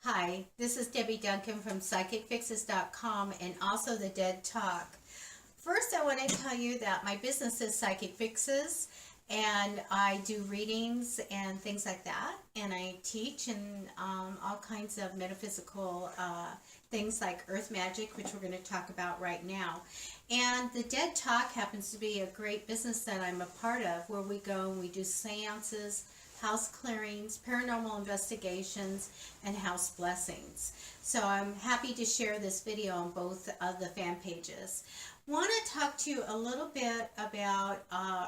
Hi, this is Debbie Duncan from psychicfixes.com and also the Dead Talk. First, I want to tell you that my business is Psychic Fixes, and I do readings and things like that, and I teach and all kinds of metaphysical things like earth magic, which we're going to talk about right now. And the Dead Talk happens to be a great business that I'm a part of, where we go and we do seances, house clearings, paranormal investigations, and house blessings. So I'm happy to share this video on both of the fan pages. Want to talk to you a little bit about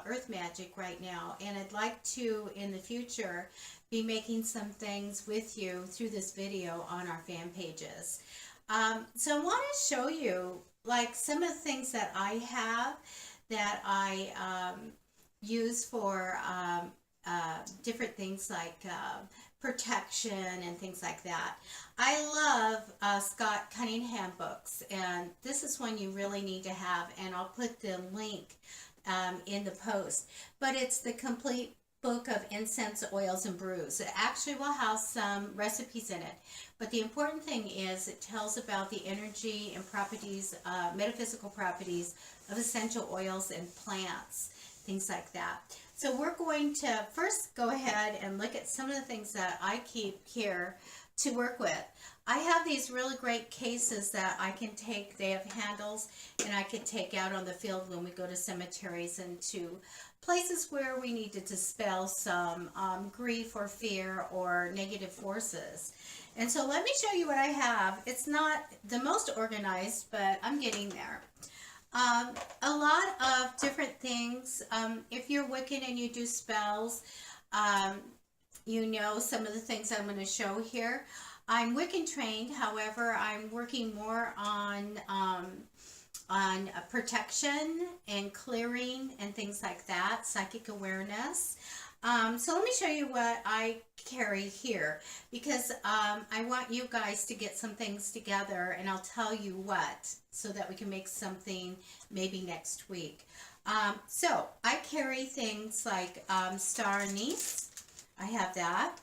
earth magic right now, and I'd like to in the future be making some things with you through this video on our fan pages. So I want to show you like some of the things that I have that I use for different things like protection and things like that. I love Scott Cunningham books, and this is one you really need to have, and I'll put the link in the post. But it's the complete book of incense, oils, and brews. It actually will have some recipes in it, but the important thing is it tells about the energy and properties, metaphysical properties of essential oils and plants, things like that. So we're going to first go ahead and look at some of the things that I keep here to work with. I have these really great cases that I can take. They have handles, and I can take out on the field when we go to cemeteries and to places where we need to dispel some grief or fear or negative forces. And so let me show you what I have. It's not the most organized, but I'm getting there. A lot of different things. If you're Wiccan and you do spells, you know some of the things I'm going to show here. I'm Wiccan trained, however, I'm working more on protection and clearing and things like that, psychic awareness. So let me show you what I carry here, because I want you guys to get some things together, and I'll tell you what, so that we can make something maybe next week. So I carry things like star anise. I have that.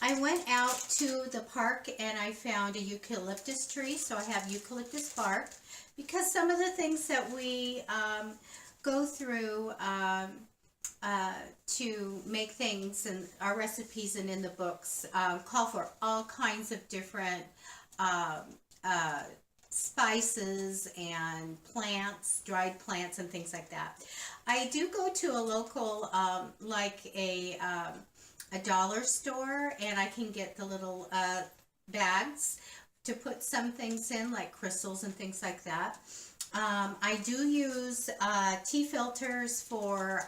I went out to the park and I found a eucalyptus tree, so I have eucalyptus bark, because some of the things that we go through to make things and our recipes and in the books call for all kinds of different spices and plants, dried plants and things like that. I do go to a local like a dollar store, and I can get the little bags to put some things in, like crystals and things like that. I do use tea filters for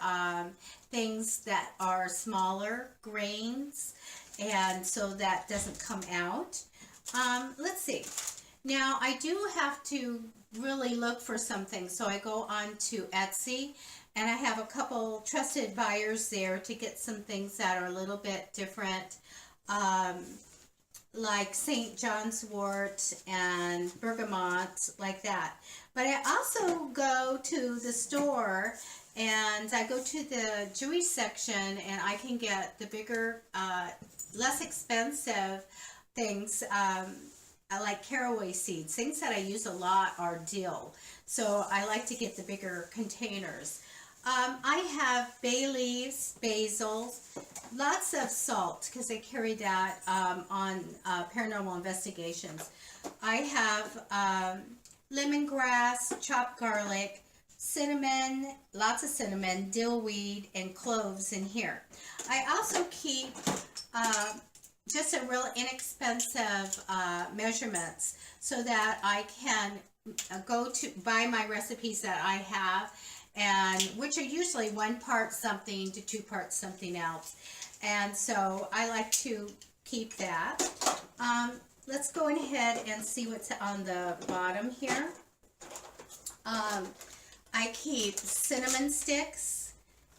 things that are smaller grains, and so that doesn't come out. Let's see. Now I do have to really look for something, so I go on to Etsy, and I have a couple trusted buyers there to get some things that are a little bit different, like St. John's wort and bergamot, like that. But I also go to the store, and I go to the Jewish section, and I can get the bigger, less expensive things, like caraway seeds. Things that I use a lot are dill, so I like to get the bigger containers. I have bay leaves, basil, lots of salt, because I carry that on paranormal investigations. I have lemongrass, chopped garlic, cinnamon, lots of cinnamon, dill weed, and cloves in here. I also keep just a real inexpensive measurements, so that I can go to buy my recipes that I have, and which are usually 1 part something to 2 parts something else, and so I like to keep that. Let's go ahead and see what's on the bottom here. I keep cinnamon sticks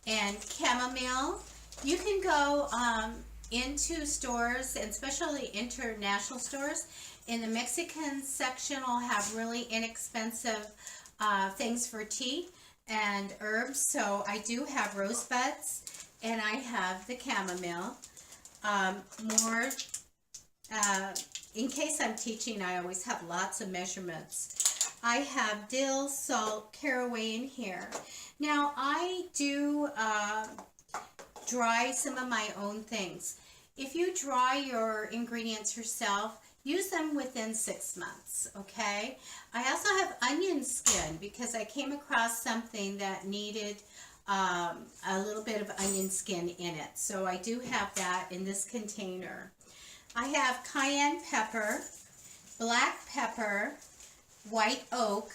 and chamomile. You can go into stores, and especially international stores. In the Mexican section, I'll have really inexpensive things for tea and herbs. So I do have rosebuds, and I have the chamomile. More in case I'm teaching, I always have lots of measurements. I have dill, salt, caraway in here. Now, I do dry some of my own things. If you dry your ingredients yourself, use them within 6 months, okay? I also have onion skin because I came across something that needed a little bit of onion skin in it. So I do have that in this container. I have cayenne pepper, black pepper, white oak.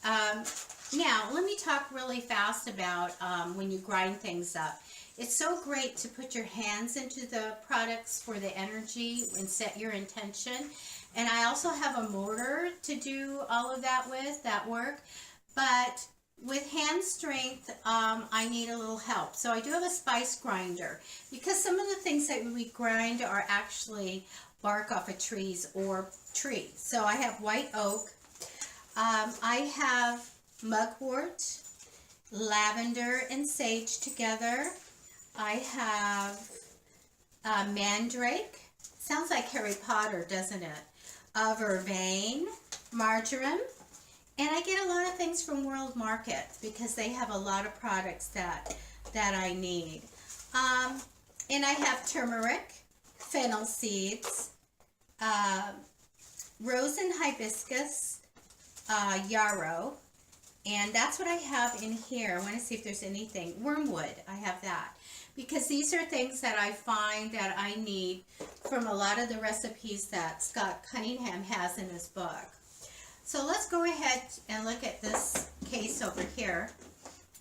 Now, let me talk really fast about when you grind things up. It's so great to put your hands into the products for the energy and set your intention. And I also have a mortar to do all of that with, that work. But with hand strength, I need a little help. So I do have a spice grinder because some of the things that we grind are actually bark off of trees or trees. So I have white oak. I have mugwort, lavender, and sage together. I have mandrake. Sounds like Harry Potter, doesn't it? Vervain, marjoram. And I get a lot of things from World Market because they have a lot of products that I need. And I have turmeric, fennel seeds, rose and hibiscus, yarrow. And that's what I have in here. I want to see if there's anything. Wormwood, I have that. Because these are things that I find that I need from a lot of the recipes that Scott Cunningham has in his book. So let's go ahead and look at this case over here.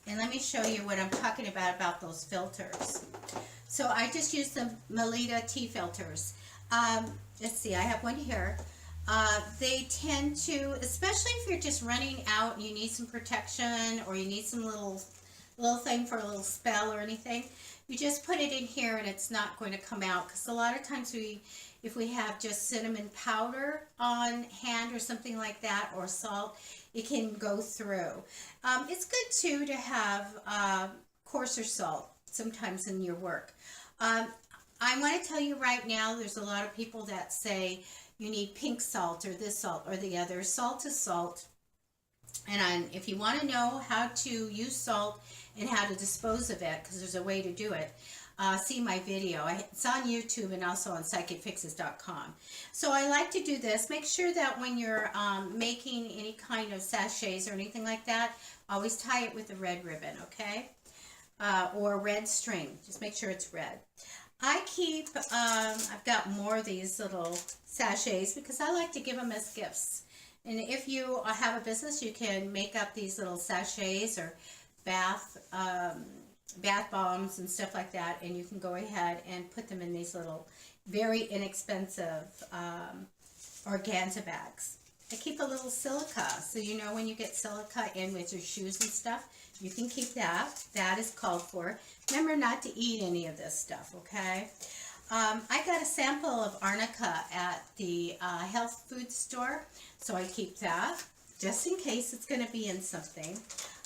And let me show you what I'm talking about those filters. So I just used the Melita tea filters. Let's see, I have one here. They tend to, especially if you're just running out and you need some protection or you need some little thing for a little spell or anything, you just put it in here and it's not going to come out. Because a lot of times if we have just cinnamon powder on hand or something like that, or salt, it can go through. It's good too to have coarser salt sometimes in your work. I want to tell you right now, there's a lot of people that say you need pink salt or this salt or the other. Salt is salt. And if you want to know how to use salt and how to dispose of it, because there's a way to do it, see my video. It's on YouTube and also on psychicfixes.com. So I like to do this. Make sure that when you're making any kind of sachets or anything like that, always tie it with a red ribbon, okay? Or red string. Just make sure it's red. I keep, I've got more of these little sachets because I like to give them as gifts. And if you have a business, you can make up these little sachets or bath bombs and stuff like that, and you can go ahead and put them in these little very inexpensive organza bags. I keep a little silica, so you know when you get silica in with your shoes and stuff, you can keep that. That is called for. Remember not to eat any of this stuff, okay? I got a sample of arnica at the health food store, so I keep that just in case it's going to be in something.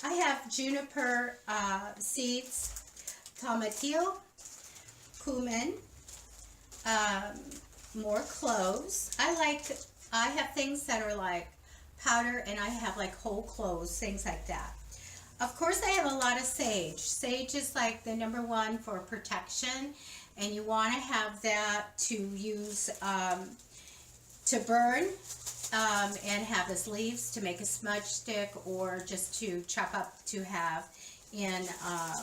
I have juniper seeds, tomatillo, cumin, more cloves. I have things that are like powder, and I have like whole cloves, things like that. Of course, I have a lot of sage. Sage is like the #1 for protection, and you want to have that to use to burn and have as leaves to make a smudge stick, or just to chop up to have in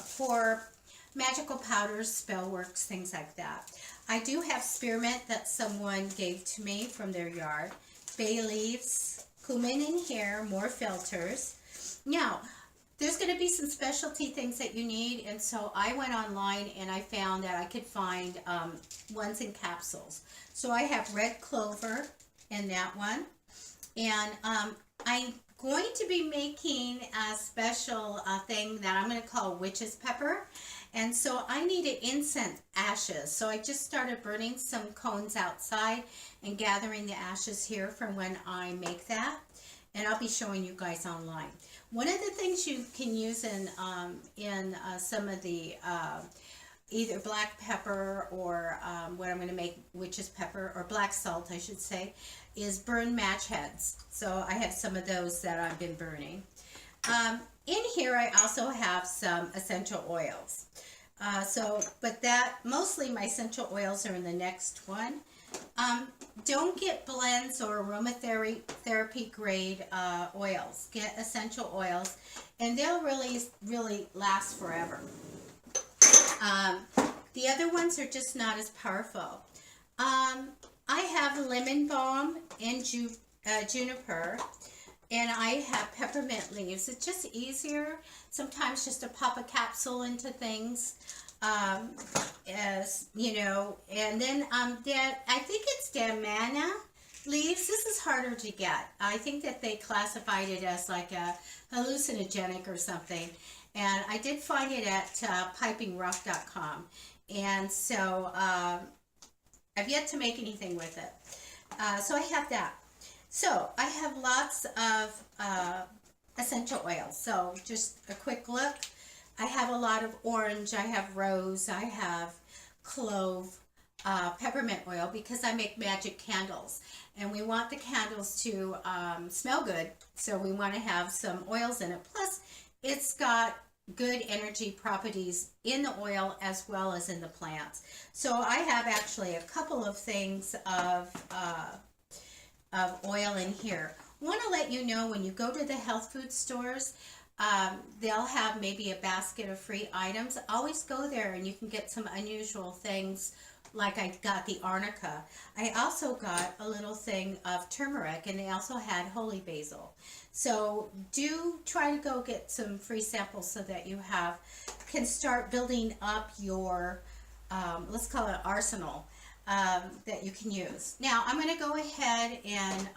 for magical powders, spell works, things like that. I do have spearmint that someone gave to me from their yard, bay leaves, cumin in here, more filters. Now, there's going to be some specialty things that you need, and so I went online and I found that I could find ones in capsules. So I have red clover in that one, and I'm going to be making a special thing that I'm going to call witch's pepper, and so I needed incense ashes. So I just started burning some cones outside and gathering the ashes here from when I make that, and I'll be showing you guys online. One of the things you can use in some of the either black pepper or what I'm going to make, which is pepper, or black salt, I should say, is burned match heads. So I have some of those that I've been burning. In here, I also have some essential oils. But that, mostly my essential oils are in the next one. Don't get blends or aromatherapy grade oils. Get essential oils, and they'll really last forever. The other ones are just not as powerful. I have lemon balm and juniper, and I have peppermint leaves. It's just easier sometimes just to pop a capsule into things, as you know. And then I think it's damana leaves. This is harder to get. I think that they classified it as like a hallucinogenic or something. And I did find it at pipingrock.com. And so I've yet to make anything with it. So I have that. So I have lots of essential oils. So just a quick look. I have a lot of orange. I have rose. I have clove, peppermint oil, because I make Magick candles. And we want the candles to smell good. So we want to have some oils in it. Plus, it's got good energy properties in the oil as well as in the plants. So I have actually a couple of things of oil in here. I want to let you know, when you go to the health food stores, they'll have maybe a basket of free items. Always go there and you can get some unusual things. Like I got the arnica. I also got a little thing of turmeric, and they also had holy basil. So do try to go get some free samples so that you can start building up your, let's call it arsenal, that you can use. Now I'm going to go ahead and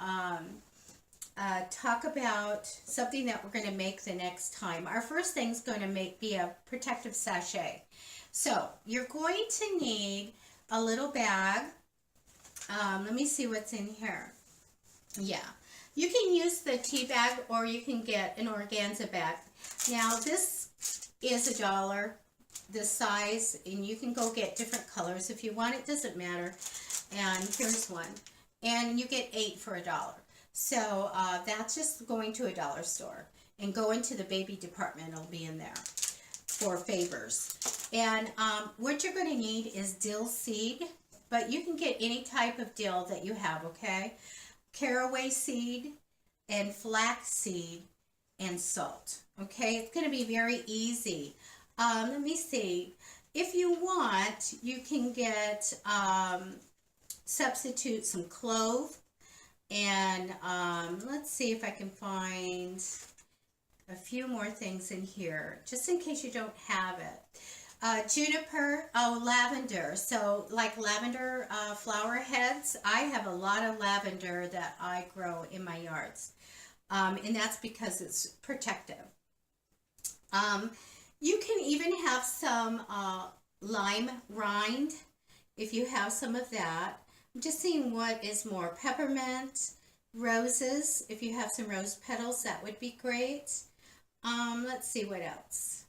talk about something that we're going to make the next time. Our first thing is going to be a protective sachet. So you're going to need a little bag. Let me see what's in here. Yeah, you can use the tea bag, or you can get an organza bag. Now this is $1, this size, and you can go get different colors if you want. It doesn't matter. And here's one, and you get 8 for $1. So that's just going to a dollar store, and go into the baby department. It'll be in there for favors. And what you're going to need is dill seed, but you can get any type of dill that you have, okay? Caraway seed and flax seed and salt, okay? It's going to be very easy. Let me see. If you want, you can get, substitute some clove, and let's see if I can find a few more things in here, just in case you don't have it. Juniper, lavender. So like lavender flower heads, I have a lot of lavender that I grow in my yards. And that's because it's protective. You can even have some lime rind if you have some of that. I'm just seeing what is more. Peppermint, roses. If you have some rose petals, that would be great. Let's see what else.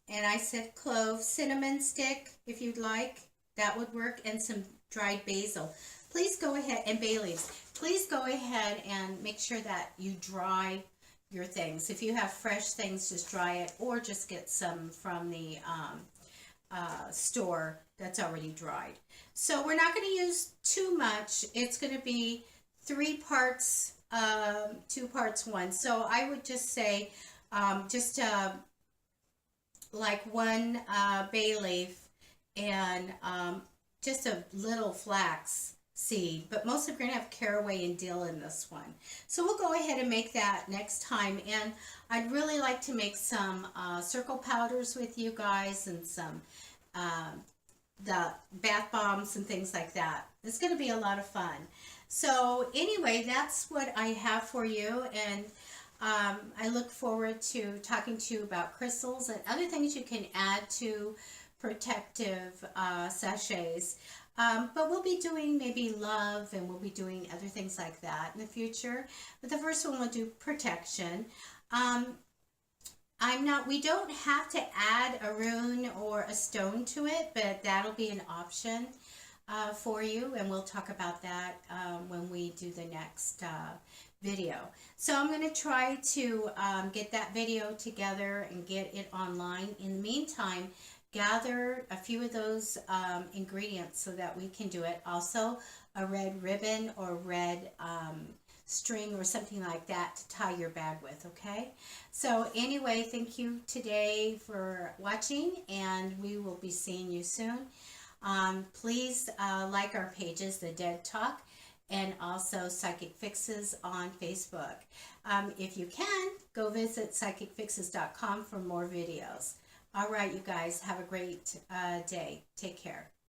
And I said clove, cinnamon stick, if you'd like, that would work, and some dried basil. Please go ahead, and bay leaves. Please go ahead and make sure that you dry your things. If you have fresh things, just dry it, or just get some from the store that's already dried. So we're not going to use too much. It's going to be 3 parts, 2 parts 1. So I would just say like 1 bay leaf and just a little flax seed, but most of we're going to have caraway and dill in this one. So we'll go ahead and make that next time. And I'd really like to make some circle powders with you guys, and some the bath bombs and things like that. It's going to be a lot of fun. So anyway, that's what I have for you, and I look forward to talking to you about crystals and other things you can add to protective sachets. But we'll be doing maybe love, and we'll be doing other things like that in the future. But the first one we'll do protection. we don't have to add a rune or a stone to it, but that'll be an option for you, and we'll talk about that when we do the next video. So I'm going to try to get that video together and get it online. In the meantime, gather a few of those ingredients so that we can do it. Also, a red ribbon or red string or something like that to tie your bag with, okay? So anyway, thank you today for watching, and we will be seeing you soon. Please like our pages, The Dead Talk, and also Psychic Fixes on Facebook. If you can, go visit psychicfixes.com for more videos. All right, you guys, have a great day. Take care.